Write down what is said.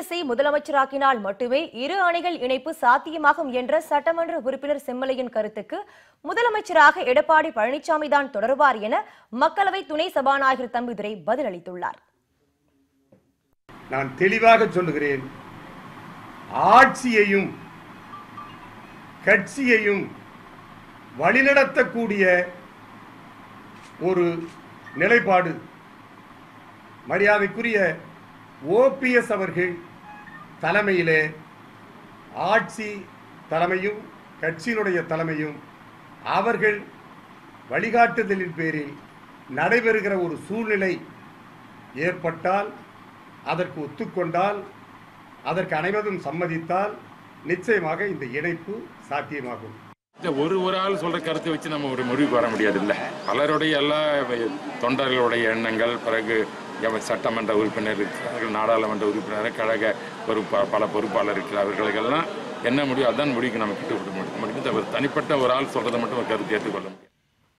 ஓபிஎஸ்ஐ முதலமைச்சராக்கினால் மட்டுமே இரு அணிகள் இணைப்பு சாத்தியமாகும் என்ற சட்டமன்ற உறுப்பினர் செம்மலையின் கருத்துக்கு முதலமைச்சராக எடப்பாடி பழனிசாமி தான் தொடருவார் என மக்களவை துணை சபாநாயகர் தம்பிதுரை பதிலளித்துள்ளார். நான் தெளிவாக சொல்லுகிறேன், ஆட்சியையும் கட்சியையும் வழிநடத்தக்கூடிய ஒரு நிலைப்பாடு மரியாதைக்குரிய ஓபிஎஸ் அவர்கள் தலைமையிலே ஆட்சி தலைமையும் கட்சியினுடைய தலைமையும் அவர்கள் வழிகாட்டுதலின் பேரில் நடைபெறுகிற ஒரு சூழ்நிலை ஏற்பட்டால், அதற்கு ஒத்துக்கொண்டால், அதற்கு அனைவரும் சம்மதித்தால் நிச்சயமாக இந்த இணைப்பு சாத்தியமாகும். ஒரு ஆள் சொல்ற கருத்தை வச்சு நம்ம ஒரு முடிவுக்கு வர முடியாது. இல்லை, பலருடைய எல்லா தொண்டர்களுடைய எண்ணங்கள், பிறகு சட்டமன்ற உறுப்பினர் இருக்கிறார்கள், நாடாளுமன்ற உறுப்பினர், கழக பல பொறுப்பாளர் இருக்கிறார்களுக்கெல்லாம் என்ன முடியும், அதான் முடிவுக்கு நம்ம கிட்ட விட முடியும். தனிப்பட்ட ஒரு ஆள் சொல்றதை மட்டும் ஒரு கருத்து ஏற்றுக்கொள்ள முடியும்.